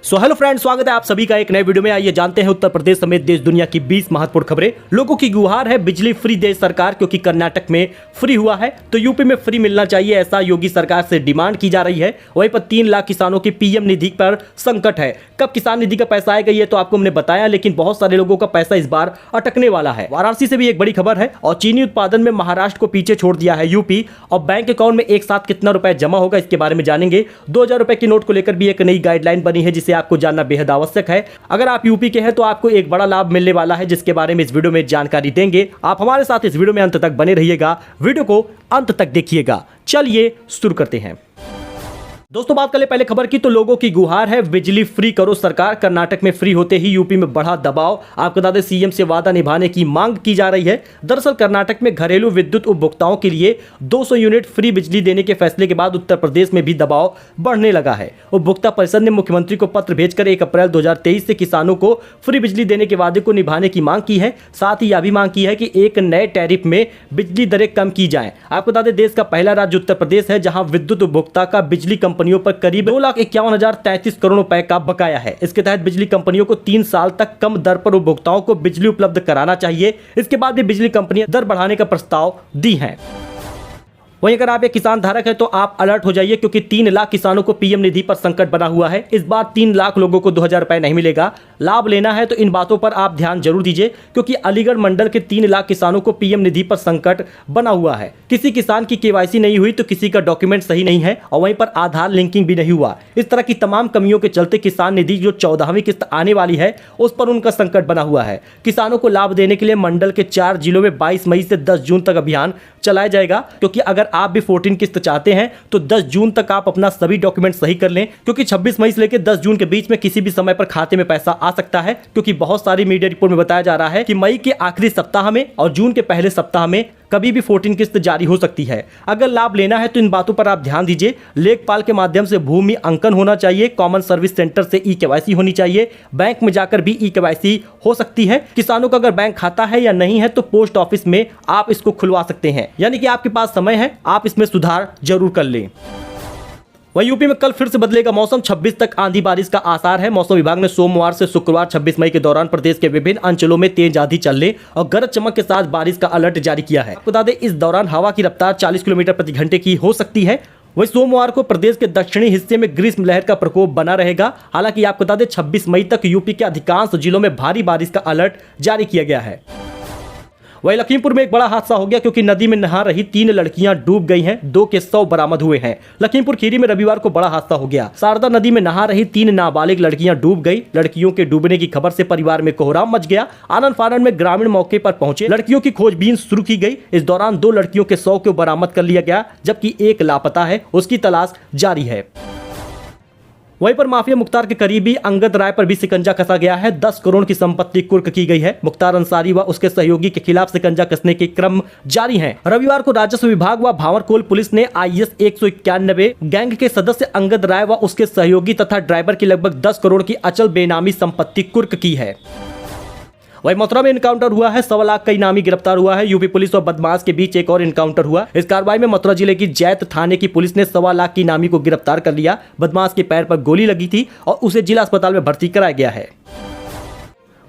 So hello friends, स्वागत है आप सभी का एक नए वीडियो में। आइए जानते हैं उत्तर प्रदेश समेत देश दुनिया की 20 महत्वपूर्ण खबरें। लोगों की गुहार है बिजली फ्री देश सरकार, क्योंकि कर्नाटक में फ्री हुआ है तो यूपी में फ्री मिलना चाहिए, ऐसा योगी सरकार से डिमांड की जा रही है। वहीं पर 3 लाख किसानों की पीएम निधि पर संकट है। कब किसान निधि का पैसा आएगा ये तो आपको हमने बताया, लेकिन बहुत सारे लोगों का पैसा इस बार अटकने वाला है। वाराणसी से भी एक बड़ी खबर है और चीनी उत्पादन में महाराष्ट्र को पीछे छोड़ दिया है यूपी। और बैंक अकाउंट में एक साथ कितना रुपए जमा होगा इसके बारे में जानेंगे। 2000 रुपए की नोट को लेकर भी एक नई गाइडलाइन बनी है जिसे आपको जानना बेहद आवश्यक है। अगर आप यूपी के हैं तो आपको एक बड़ा लाभ मिलने वाला है, जिसके बारे में इस वीडियो में जानकारी देंगे। आप हमारे साथ इस वीडियो में अंत तक बने रहिएगा, वीडियो को अंत तक देखिएगा। चलिए शुरू करते हैं। दोस्तों, बात करें पहले खबर की तो लोगों की गुहार है बिजली फ्री करो सरकार। कर्नाटक में फ्री होते ही यूपी में बढ़ा दबाव। आपको बता दें सीएम से वादा निभाने की मांग की जा रही है। दरअसल कर्नाटक में घरेलू विद्युत उपभोक्ताओं के लिए 200 यूनिट फ्री बिजली देने के फैसले के बाद उत्तर प्रदेश में भी दबाव बढ़ने लगा है। उपभोक्ता परिषद ने मुख्यमंत्री को पत्र भेजकर 1 अप्रैल 2023 से किसानों को फ्री बिजली देने के वादे को निभाने की मांग की है। साथ ही यह भी मांग की है कि एक नए टैरिफ में बिजली दरें कम की जाएं। आपको बता दें देश का पहला राज्य उत्तर प्रदेश है जहां विद्युत उपभोक्ता का बिजली कंपनियों पर करीब 2,51,033 करोड़ रुपए का बकाया है। इसके तहत बिजली कंपनियों को 3 साल तक कम दर पर उपभोक्ताओं को बिजली उपलब्ध कराना चाहिए। इसके बाद भी बिजली कंपनियां दर बढ़ाने का प्रस्ताव दी हैं। वहीं अगर आप एक किसान धारक है तो आप अलर्ट हो जाइए, क्योंकि 3 लाख किसानों को पीएम निधि पर संकट बना हुआ है। इस बार 3 लाख लोगों को 2000 रुपए नहीं मिलेगा। लाभ लेना है तो इन बातों पर आप ध्यान जरूर दीजिए, क्योंकि अलीगढ़ मंडल के 3 लाख किसानों को पीएम निधि पर संकट बना हुआ है। किसी किसान की केवाईसी नहीं हुई तो किसी का डॉक्यूमेंट सही नहीं है और वहीं पर आधार लिंकिंग भी नहीं हुआ। इस तरह की तमाम कमियों के चलते किसान निधि जो 14वीं किस्त आने वाली है उस पर उनका संकट बना हुआ है। किसानों को लाभ देने के लिए मंडल के 4 जिलों में 22 मई से 10 जून तक अभियान चलाया जाएगा, क्योंकि अगर आप भी 14 किस्त चाहते हैं तो 10 जून तक आप अपना सभी डॉक्यूमेंट सही कर लें, क्योंकि 26 मई से लेकर 10 जून के बीच में किसी भी समय पर खाते में पैसा आ सकता है। क्योंकि बहुत सारी मीडिया रिपोर्ट में बताया जा रहा है कि मई के आखिरी सप्ताह में और जून के पहले सप्ताह में कभी भी 14 किस्त जारी हो सकती है। अगर लाभ लेना है तो इन बातों पर आप ध्यान दीजिए। लेखपाल के माध्यम से भूमि अंकन होना चाहिए। कॉमन सर्विस सेंटर से ई-केवाईसी होनी चाहिए। बैंक में जाकर भी ई-केवाईसी हो सकती है। किसानों का अगर बैंक खाता है या नहीं है तो पोस्ट ऑफिस में आप इसको खुलवा सकते हैं, यानी कि आपके पास समय है, आप इसमें सुधार जरूर कर लें। वहीं यूपी में कल फिर से बदलेगा मौसम। 26 तक आंधी बारिश का आसार है। मौसम विभाग ने सोमवार से शुक्रवार 26 मई के दौरान प्रदेश के विभिन्न अंचलों में तेज आंधी चलने और गरज चमक के साथ बारिश का अलर्ट जारी किया है। बता दें इस दौरान हवा की रफ्तार 40 किलोमीटर प्रति घंटे की हो सकती है। वहीं सोमवार को प्रदेश के दक्षिणी हिस्से में ग्रीष्म लहर का प्रकोप बना रहेगा। हालांकि आपको बता दें 26 मई तक यूपी के अधिकांश जिलों में भारी बारिश का अलर्ट जारी किया गया है। वहीं लखीमपुर में एक बड़ा हादसा हो गया, क्योंकि नदी में नहा रही 3 लड़कियां डूब गई हैं। 2 के शव बरामद हुए हैं। लखीमपुर खीरी में रविवार को बड़ा हादसा हो गया। शारदा नदी में नहा रही 3 नाबालिग लड़कियां डूब गई। लड़कियों के डूबने की खबर से परिवार में कोहराम मच गया। आनंद फानन में ग्रामीण मौके पर पहुंचे। लड़कियों की खोजबीन शुरू की गई। इस दौरान 2 लड़कियों के शव को बरामद कर लिया गया, जबकि एक लापता है, उसकी तलाश जारी है। वहीं पर माफिया मुख्तार के करीबी अंगद राय पर भी शिकंजा कसा गया है। 10 करोड़ की संपत्ति कुर्क की गई है। मुख्तार अंसारी व उसके सहयोगी के खिलाफ शिकंजा कसने के क्रम जारी हैं। रविवार को राजस्व विभाग व भावरकोल पुलिस ने IS 191 गैंग के सदस्य अंगद राय व उसके सहयोगी तथा ड्राइवर की लगभग 10 करोड़ की अचल बेनामी संपत्ति कुर्क की है। वहीं मथुरा में इनकाउंटर हुआ है। 1.25 लाख का इनामी गिरफ्तार हुआ है। यूपी पुलिस और बदमाश के बीच एक और इनकाउंटर हुआ। इस कार्रवाई में मथुरा जिले की जैत थाने की पुलिस ने 1.25 लाख की इनामी को गिरफ्तार कर लिया। बदमाश के पैर पर गोली लगी थी और उसे जिला अस्पताल में भर्ती कराया गया है।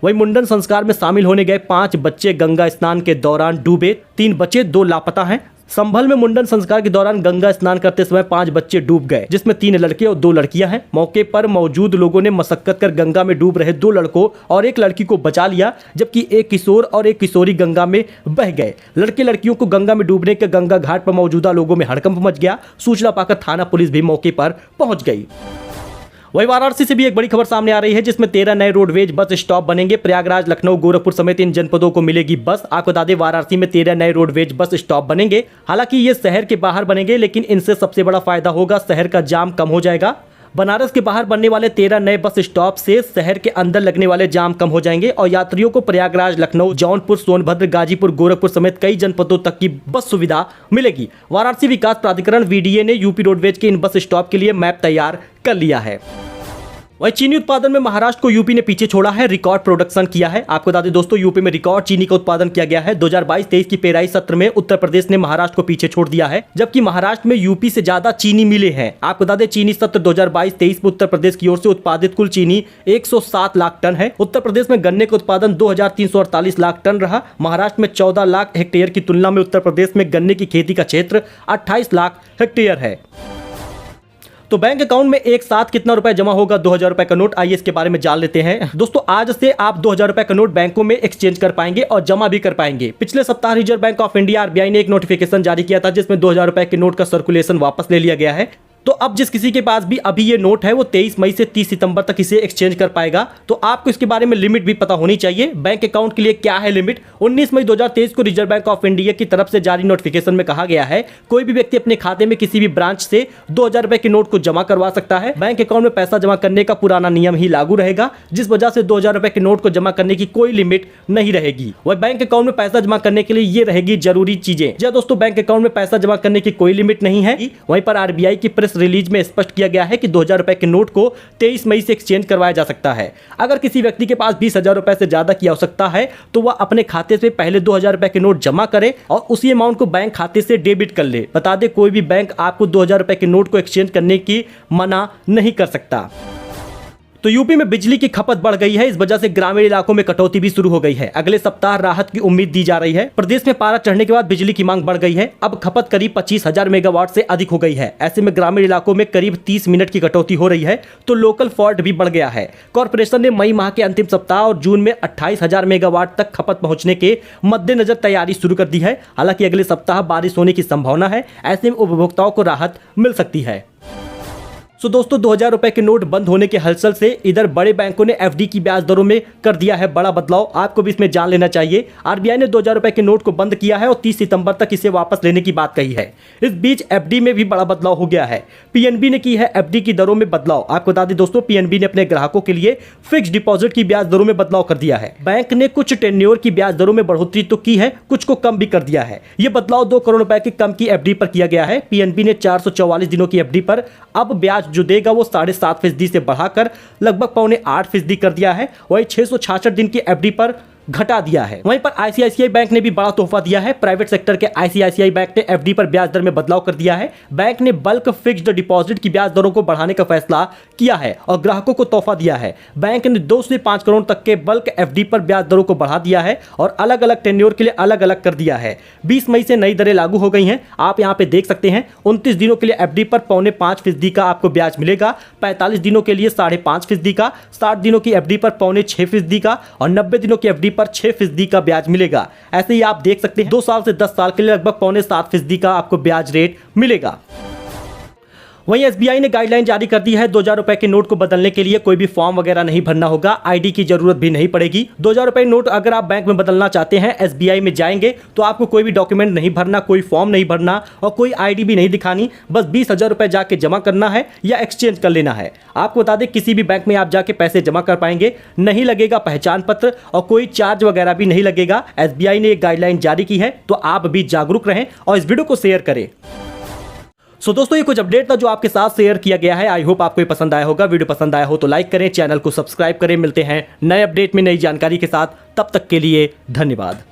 वहीं मुंडन संस्कार में शामिल होने गए 5 बच्चे गंगा स्नान के दौरान डूबे। 3 बच्चे 2 लापता हैं। संभल में मुंडन संस्कार के दौरान गंगा स्नान करते समय 5 बच्चे डूब गए, जिसमें 3 लड़के और 2 लड़कियां हैं। मौके पर मौजूद लोगों ने मशक्कत कर गंगा में डूब रहे 2 लड़कों और 1 लड़की को बचा लिया, जबकि 1 किशोर और 1 किशोरी गंगा में बह गए। लड़के लड़कियों को गंगा में डूबने के गंगा घाट पर मौजूदा लोगों में हड़कंप मच गया। सूचना पाकर थाना पुलिस भी मौके पर पहुंच गई। वहीं वाराणसी से भी एक बड़ी खबर सामने आ रही है, जिसमें 13 नए रोडवेज बस स्टॉप बनेंगे। प्रयागराज, लखनऊ, गोरखपुर समेत इन जनपदों को मिलेगी बस। आपको बता दें वाराणसी में 13 नए रोडवेज बस स्टॉप बनेंगे। हालांकि ये शहर के बाहर बनेंगे, लेकिन इनसे सबसे बड़ा फायदा होगा, शहर का जाम कम हो जाएगा। बनारस के बाहर बनने वाले 13 नए बस स्टॉप से शहर के अंदर लगने वाले जाम कम हो जाएंगे और यात्रियों को प्रयागराज, लखनऊ, जौनपुर, सोनभद्र, गाजीपुर, गोरखपुर समेत कई जनपदों तक की बस सुविधा मिलेगी। वाराणसी विकास प्राधिकरण VDA ने यूपी रोडवेज के इन बस स्टॉप के लिए मैप तैयार कर लिया है। वही चीनी उत्पादन में महाराष्ट्र को यूपी ने पीछे छोड़ा है, रिकॉर्ड प्रोडक्शन किया है। आपको बता दें दोस्तों, यूपी में रिकॉर्ड चीनी का उत्पादन किया गया है। 2022-23 की पेराई सत्र में उत्तर प्रदेश ने महाराष्ट्र को पीछे छोड़ दिया है, जबकि महाराष्ट्र में यूपी से ज्यादा चीनी मिले हैं। आपको बता दें, चीनी सत्र 2022-23 में उत्तर प्रदेश की ओर से उत्पादित कुल चीनी 107 लाख टन है। उत्तर प्रदेश में गन्ने का उत्पादन 2348 लाख टन रहा। महाराष्ट्र में 14 लाख हेक्टेयर की तुलना में उत्तर प्रदेश में गन्ने की खेती का क्षेत्र 28 लाख हेक्टेयर है। तो बैंक अकाउंट में एक साथ कितना रुपए जमा होगा 2000 रुपए का नोट, आइए इसके बारे में जान लेते हैं। दोस्तों, आज से आप 2000 रुपए का नोट बैंकों में एक्सचेंज कर पाएंगे और जमा भी कर पाएंगे। पिछले सप्ताह reserve bank of India RBI ने एक नोटिफिकेशन जारी किया था, जिसमें 2000 रुपए के नोट का सर्कुलेशन वापस ले लिया गया है। तो अब जिस किसी के पास भी अभी ये नोट है, वो 23 मई से 30 सितंबर तक इसे एक्सचेंज कर पाएगा। तो आपको इसके बारे में लिमिट भी पता होनी चाहिए। बैंक अकाउंट के लिए क्या है लिमिट? 19 मई 2023 को रिजर्व बैंक ऑफ इंडिया की तरफ से जारी नोटिफिकेशन में कहा गया है, कोई भी व्यक्ति अपने खाते में किसी भी ब्रांच से 2000 रुपए के नोट को जमा करवा सकता है। बैंक अकाउंट में पैसा जमा करने का पुराना नियम ही लागू रहेगा, जिस वजह से 2000 रुपए के नोट को जमा करने की कोई लिमिट नहीं रहेगी। वह बैंक अकाउंट में पैसा जमा करने के लिए ये रहेगी जरूरी चीजें। जी दोस्तों, बैंक अकाउंट में पैसा जमा करने की कोई लिमिट नहीं है। वहीं पर आरबीआई की प्रेस रिलीज में स्पष्ट किया गया है कि 2000 रुपए के नोट को 23 मई से एक्सचेंज करवाया जा सकता है। अगर किसी व्यक्ति के पास 20,000 रुपए से ज्यादा की आवश्यकता है, तो वह अपने खाते से पहले 2000 रुपए के नोट जमा करे और उसी अमाउंट को बैंक खाते से डेबिट कर ले। बता दें, कोई भी बैंक आपको 2000 रुपए के नोट को एक्सचेंज करने की मना नहीं कर सकता। तो यूपी में बिजली की खपत बढ़ गई है, इस वजह से ग्रामीण इलाकों में कटौती भी शुरू हो गई है। अगले सप्ताह राहत की उम्मीद दी जा रही है। प्रदेश में पारा चढ़ने के बाद बिजली की मांग बढ़ गई है। अब खपत करीब 25,000 मेगावाट से अधिक हो गई है। ऐसे में ग्रामीण इलाकों में करीब 30 मिनट की कटौती हो रही है, तो लोकल फॉल्ट भी बढ़ गया है। कॉर्पोरेशन ने मई माह के अंतिम सप्ताह और जून में 28,000 मेगावाट तक खपत पहुंचने के मद्देनजर तैयारी शुरू कर दी है। हालांकि अगले सप्ताह बारिश होने की संभावना है, ऐसे में उपभोक्ताओं को राहत मिल सकती है। तो दोस्तों, 2000 रुपए के नोट बंद होने के हलचल से इधर बड़े बैंकों ने एफडी की ब्याज दरों में कर दिया है बड़ा बदलाव। आपको भी इसमें जान लेना चाहिए। आरबीआई ने 2000 रुपए के नोट को बंद किया है और 30 सितंबर तक इसे वापस लेने की बात कही है। इस बीच एफडी में भी बड़ा बदलाव हो गया है। पीएनबी ने की है एफडी की दरों में बदलाव। आपको बता दें दोस्तों, पीएनबी ने अपने ग्राहकों के लिए फिक्स डिपॉजिट की ब्याज दरों में बदलाव कर दिया है। बैंक ने कुछ टेन्योर की ब्याज दरों में बढ़ोतरी तो की है, कुछ को कम भी कर दिया है। यह बदलाव 2 करोड़ रुपए की कम की एफडी पर किया गया है। पीएनबी ने 444 दिनों की एफडी पर अब ब्याज जो देगा वो 7.5% से बढ़ाकर लगभग 7.25% कर दिया है। वही 666 दिन की एफडी पर घटा दिया है। वहीं पर आईसीआईसीआई बैंक ने भी बड़ा तोहफा दिया है। प्राइवेट सेक्टर के आईसीआईसीआई बैंक ने एफडी पर ब्याज दर में बदलाव कर दिया है। बैंक ने बल्क फिक्स्ड डिपॉजिट की ब्याज दरों को बढ़ाने का फैसला किया है और ग्राहकों को तोहफा दिया है। बैंक ने 2 से 5 करोड़ तक के बल्क एफडी पर ब्याज दरों को बढ़ा दिया है और अलग अलग टेन्योर के लिए अलग अलग कर दिया है। 20 मई से नई दरें लागू हो गई हैं। आप यहाँ पे देख सकते हैं, 29 दिनों के लिए एफडी पर 4.25% का आपको ब्याज मिलेगा, 45 दिनों के लिए 5.5% का, 60 दिनों की एफडी पर 4.6% का और 90 दिनों की एफडी पर 6% का ब्याज मिलेगा। ऐसे ही आप देख सकते हैं 2 साल से 10 साल के लिए लगभग 7.25% का आपको ब्याज रेट मिलेगा। वहीं एसबीआई ने गाइडलाइन जारी कर दी है। 2000 रुपए के नोट को बदलने के लिए कोई भी फॉर्म वगैरह नहीं भरना होगा, आईडी की जरूरत भी नहीं पड़ेगी। 2000 रुपए नोट अगर आप बैंक में बदलना चाहते हैं, एसबीआई में जाएंगे तो आपको कोई भी डॉक्यूमेंट नहीं भरना, कोई फॉर्म नहीं भरना और कोई आईडी भी नहीं दिखानी। बस 20,000 रुपए जाके जमा करना है या एक्सचेंज कर लेना है। आपको बता दें, किसी भी बैंक में आप जाके पैसे जमा कर पाएंगे, नहीं लगेगा पहचान पत्र और कोई चार्ज वगैरह भी नहीं लगेगा। एसबीआई ने एक गाइडलाइन जारी की है, तो आप भी जागरूक रहें और इस वीडियो को शेयर करें। दोस्तों, ये कुछ अपडेट था जो आपके साथ शेयर किया गया है। आई होप आपको ये पसंद आया होगा। वीडियो पसंद आया हो तो लाइक करें, चैनल को सब्सक्राइब करें। मिलते हैं नए अपडेट में नई जानकारी के साथ, तब तक के लिए धन्यवाद।